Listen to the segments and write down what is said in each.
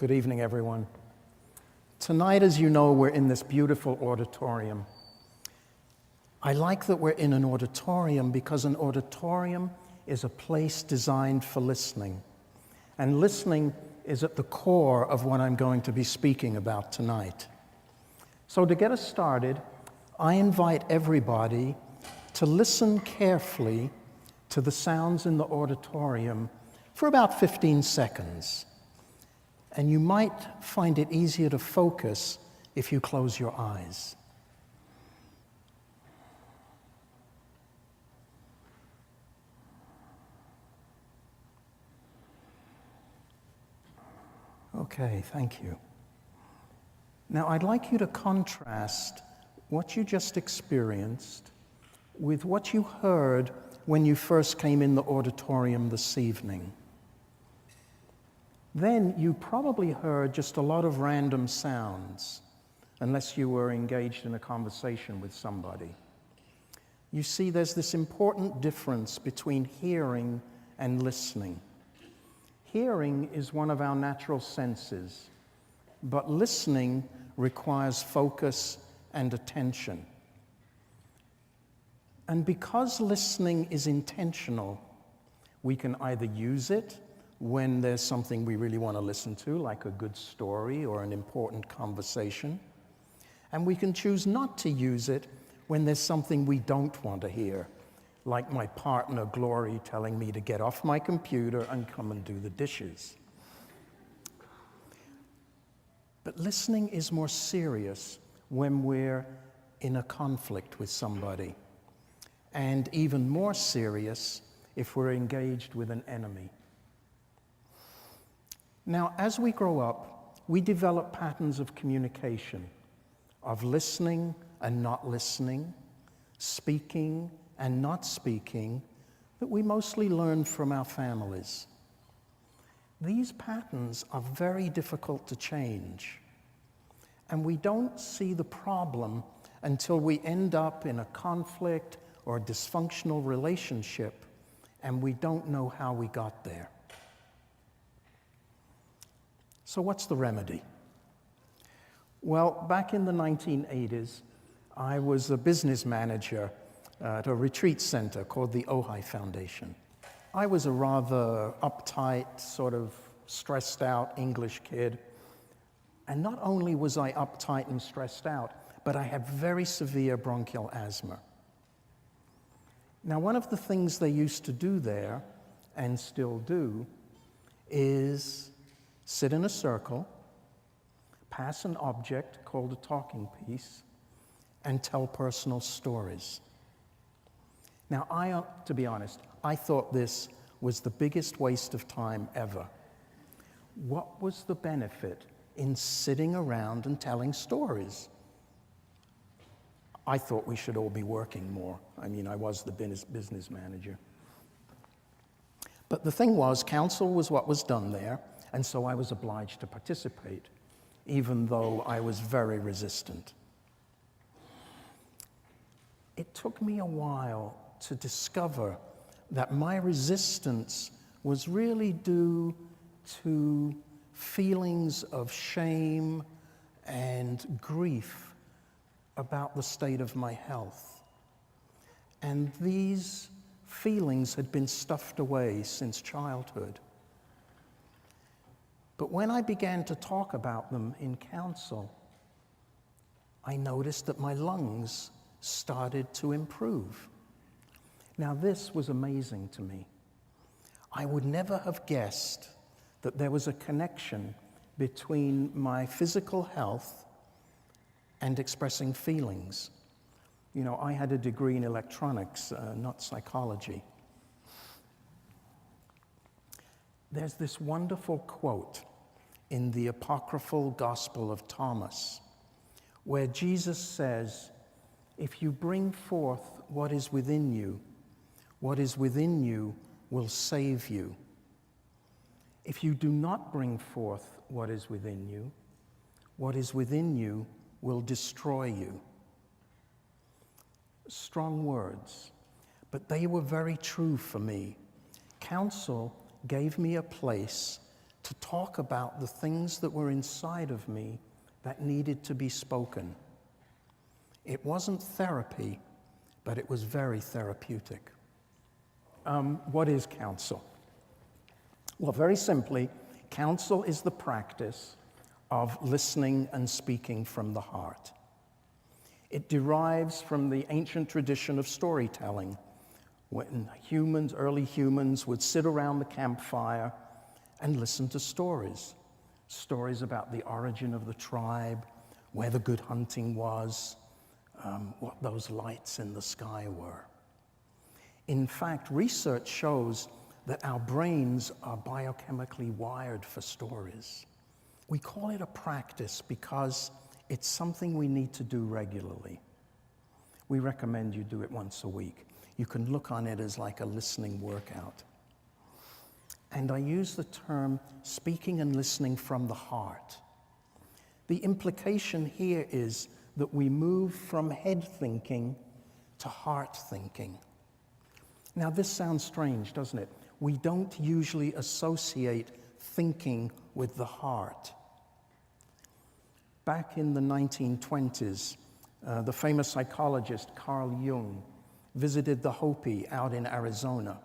Good evening, everyone. Tonight, as you know, we're in this beautiful auditorium. I like that we're in an auditorium because an auditorium is a place designed for listening. And listening is at the core of what I'm going to be speaking about tonight. So to get us started, I invite everybody to listen carefully to the sounds in the auditorium for about 15 seconds. And you might find it easier to focus if you close your eyes. Okay, thank you. Now, I'd like you to contrast what you just experienced with what you heard when you first came in the auditorium this evening. Then you probably heard just a lot of random sounds, unless you were engaged in a conversation with somebody. You see, there's this important difference between hearing and listening. Hearing is one of our natural senses, but listening requires focus and attention. And because listening is intentional, we can either use it when there's something we really want to listen to, like a good story or an important conversation. And we can choose not to use it when there's something we don't want to hear, like my partner, Glory, telling me to get off my computer and come and do the dishes. But listening is more serious when we're in a conflict with somebody, and even more serious if we're engaged with an enemy. Now, as we grow up, we develop patterns of communication, of listening and not listening, speaking and not speaking, that we mostly learn from our families. These patterns are very difficult to change, and we don't see the problem until we end up in a conflict or a dysfunctional relationship, and we don't know how we got there. So what's the remedy? Well, back in the 1980s, I was a business manager at a retreat center called the Ojai Foundation. I was a rather uptight, sort of stressed out English kid. And not only was I uptight and stressed out, but I had very severe bronchial asthma. Now, one of the things they used to do there, and still do, is sit in a circle, pass an object called a talking piece, and tell personal stories. Now, to be honest, I thought this was the biggest waste of time ever. What was the benefit in sitting around and telling stories? I thought we should all be working more. I mean, I was the business manager. But the thing was, counsel was what was done there, and so I was obliged to participate, even though I was very resistant. It took me a while to discover that my resistance was really due to feelings of shame and grief about the state of my health. And these feelings had been stuffed away since childhood. But when I began to talk about them in counsel, I noticed that my lungs started to improve. Now, this was amazing to me. I would never have guessed that there was a connection between my physical health and expressing feelings. You know, I had a degree in electronics, not psychology. There's this wonderful quote in the apocryphal Gospel of Thomas, where Jesus says, "If you bring forth what is within you will save you. If you do not bring forth what is within you will destroy you." Strong words, but they were very true for me. Counsel gave me a place to talk about the things that were inside of me that needed to be spoken. It wasn't therapy, but it was very therapeutic. What is counsel? Well, very simply, counsel is the practice of listening and speaking from the heart. It derives from the ancient tradition of storytelling, when early humans would sit around the campfire and listen to stories. Stories about the origin of the tribe, where the good hunting was, what those lights in the sky were. In fact, research shows that our brains are biochemically wired for stories. We call it a practice because it's something we need to do regularly. We recommend you do it once a week. You can look on it as like a listening workout. And I use the term speaking and listening from the heart. The implication here is that we move from head thinking to heart thinking. Now, this sounds strange, doesn't it? We don't usually associate thinking with the heart. Back in the 1920s, the famous psychologist Carl Jung visited the Hopi out in Arizona,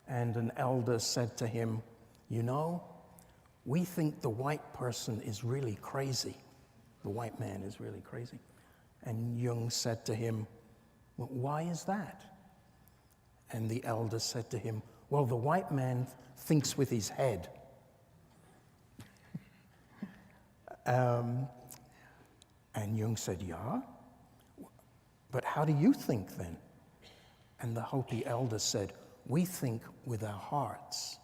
and an elder said to him, "You know, we think the white person is really crazy. The white man is really crazy." And Jung said to him, "Well, why is that?" And the elder said to him, "Well, the white man thinks with his head." And Jung said, "Yeah? But how do you think then?" And the Hopi elder said, "We think with our hearts."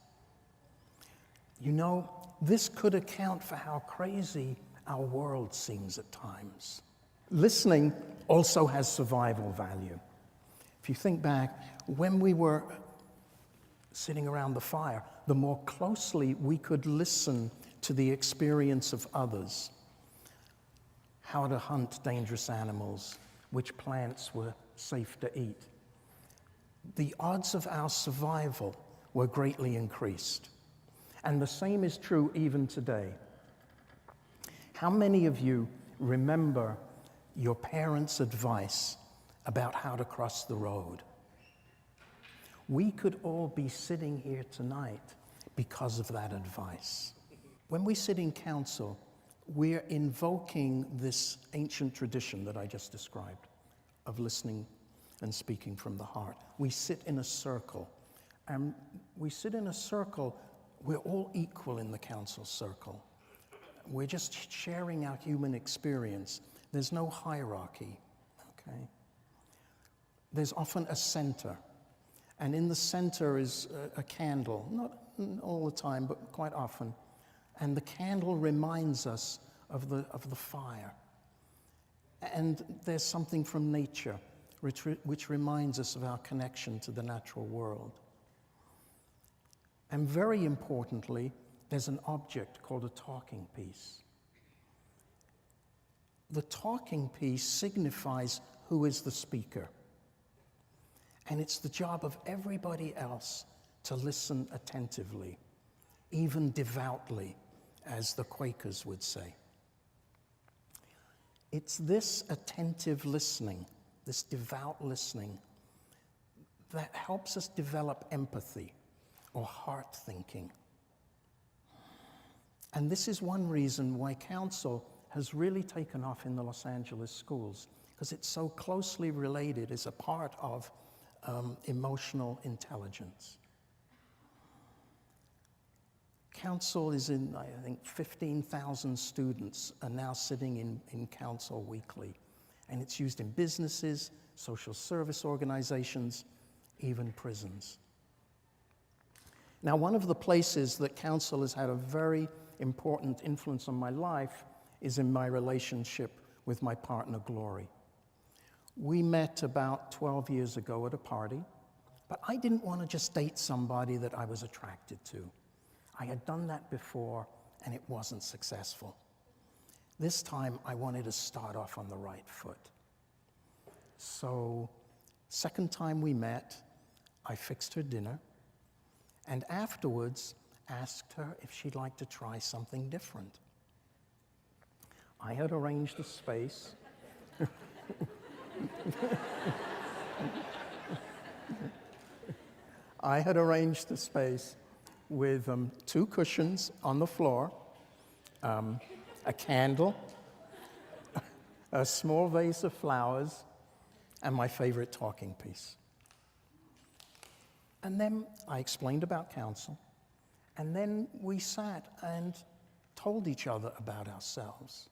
You know, this could account for how crazy our world seems at times. Listening also has survival value. If you think back, when we were sitting around the fire, the more closely we could listen to the experience of others, how to hunt dangerous animals, which plants were safe to eat, the odds of our survival were greatly increased. And the same is true even today. How many of you remember your parents' advice about how to cross the road? We could all be sitting here tonight because of that advice. When we sit in council, we're invoking this ancient tradition that I just described of listening and speaking from the heart. We sit in a circle, and we're all equal in the council circle. We're just sharing our human experience. There's no hierarchy, okay? There's often a center, and in the center is a candle, not all the time, but quite often. And the candle reminds us of the fire. And there's something from nature which reminds us of our connection to the natural world. And very importantly, there's an object called a talking piece. The talking piece signifies who is the speaker. And it's the job of everybody else to listen attentively, even devoutly, as the Quakers would say. It's this attentive listening, this devout listening, that helps us develop empathy or heart thinking. And this is one reason why counsel has really taken off in the Los Angeles schools, because it's so closely related as a part of emotional intelligence. Council is in, I think, 15,000 students are now sitting in Council weekly. And it's used in businesses, social service organizations, even prisons. Now, one of the places that Council has had a very important influence on my life is in my relationship with my partner, Glory. We met about 12 years ago at a party, but I didn't want to just date somebody that I was attracted to. I had done that before, and it wasn't successful. This time, I wanted to start off on the right foot. So, second time we met, I fixed her dinner, and afterwards, asked her if she'd like to try something different. I had arranged a space. I had arranged a space with 2 cushions on the floor, a candle, a small vase of flowers, and my favorite talking piece. And then I explained about counsel, and then we sat and told each other about ourselves,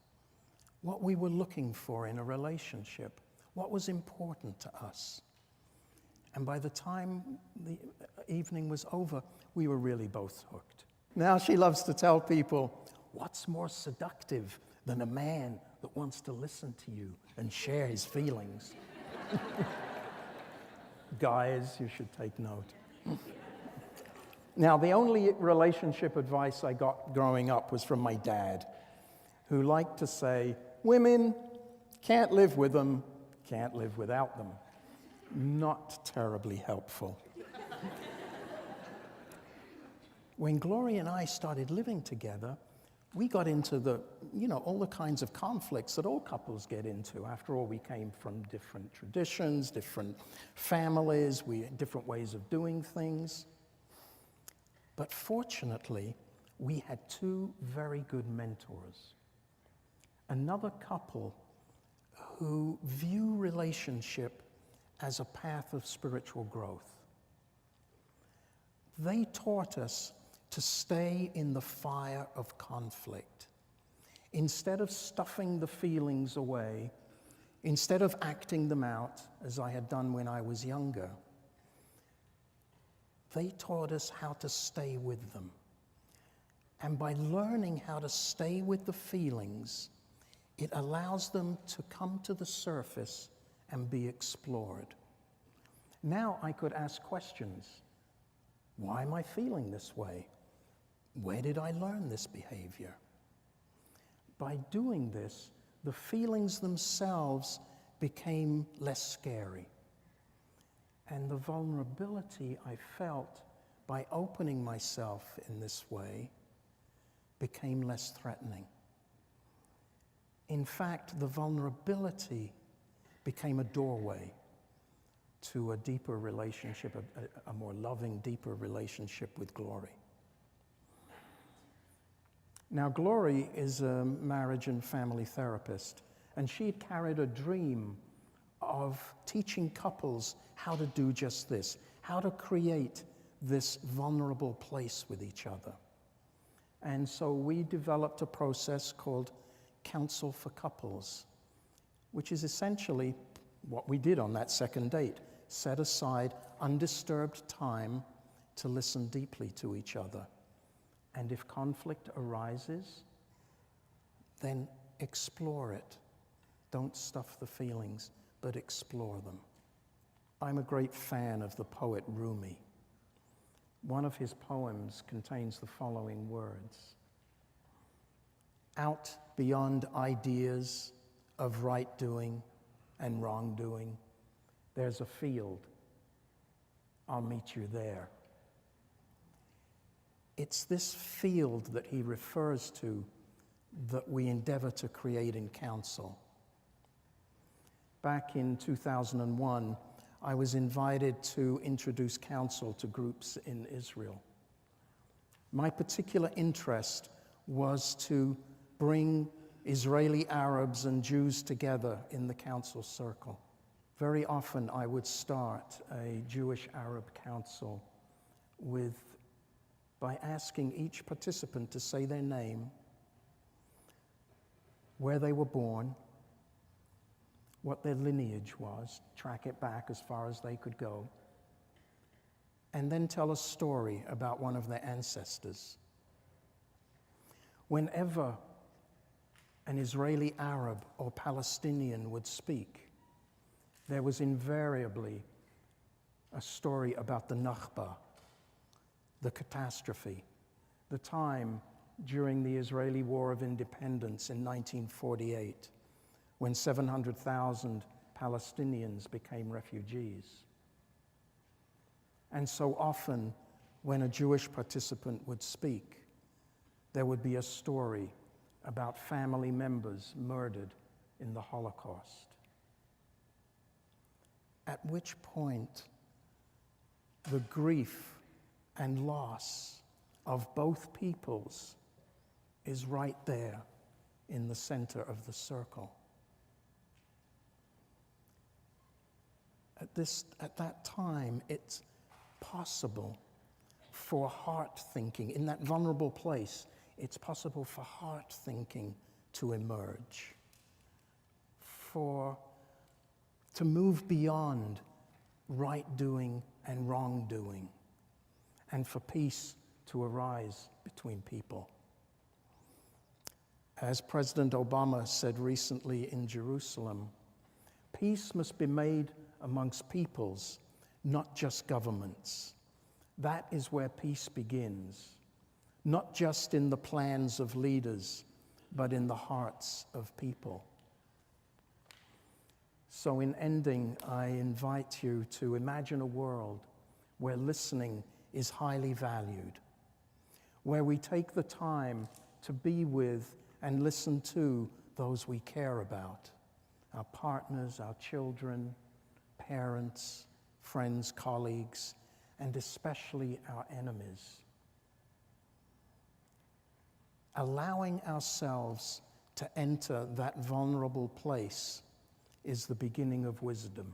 what we were looking for in a relationship, what was important to us. And by the time the evening was over, we were really both hooked. Now she loves to tell people, what's more seductive than a man that wants to listen to you and share his feelings? Guys, you should take note. Now, the only relationship advice I got growing up was from my dad, who liked to say, women, can't live with them, can't live without them. Not terribly helpful. When Gloria and I started living together, we got into all the kinds of conflicts that all couples get into. After all, we came from different traditions, different families, we had different ways of doing things. But fortunately, we had 2 very good mentors. Another couple who view relationship as a path of spiritual growth. They taught us to stay in the fire of conflict. Instead of stuffing the feelings away, instead of acting them out, as I had done when I was younger, they taught us how to stay with them. And by learning how to stay with the feelings, it allows them to come to the surface and be explored. Now I could ask questions. Why am I feeling this way? Where did I learn this behavior? By doing this, the feelings themselves became less scary. And the vulnerability I felt by opening myself in this way became less threatening. In fact, the vulnerability became a doorway to a deeper relationship, a more loving, deeper relationship with Glory. Now, Glory is a marriage and family therapist, and she had carried a dream of teaching couples how to do just this, how to create this vulnerable place with each other. And so we developed a process called Counsel for Couples, which is essentially what we did on that second date. Set aside undisturbed time to listen deeply to each other. And if conflict arises, then explore it. Don't stuff the feelings, but explore them. I'm a great fan of the poet Rumi. One of his poems contains the following words: out beyond ideas of right doing and wrongdoing, there's a field. I'll meet you there. It's this field that he refers to that we endeavor to create in counsel. Back in 2001, I was invited to introduce counsel to groups in Israel. My particular interest was to bring Israeli Arabs and Jews together in the council circle. Very often I would start a Jewish-Arab council by asking each participant to say their name, where they were born, what their lineage was, track it back as far as they could go, and then tell a story about one of their ancestors. Whenever an Israeli Arab or Palestinian would speak, there was invariably a story about the Nakba, the catastrophe, the time during the Israeli War of Independence in 1948, when 700,000 Palestinians became refugees. And so often when a Jewish participant would speak, there would be a story about family members murdered in the Holocaust. At which point, the grief and loss of both peoples is right there in the center of the circle. At that time, it's possible for heart thinking. In that vulnerable place, it's possible for heart thinking to emerge, to move beyond right doing and wrongdoing, and for peace to arise between people. As President Obama said recently in Jerusalem, peace must be made amongst peoples, not just governments. That is where peace begins, not just in the plans of leaders, but in the hearts of people. So in ending, I invite you to imagine a world where listening is highly valued, where we take the time to be with and listen to those we care about, our partners, our children, parents, friends, colleagues, and especially our enemies. Allowing ourselves to enter that vulnerable place is the beginning of wisdom,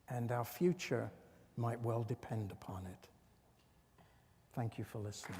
and our future might well depend upon it. Thank you for listening.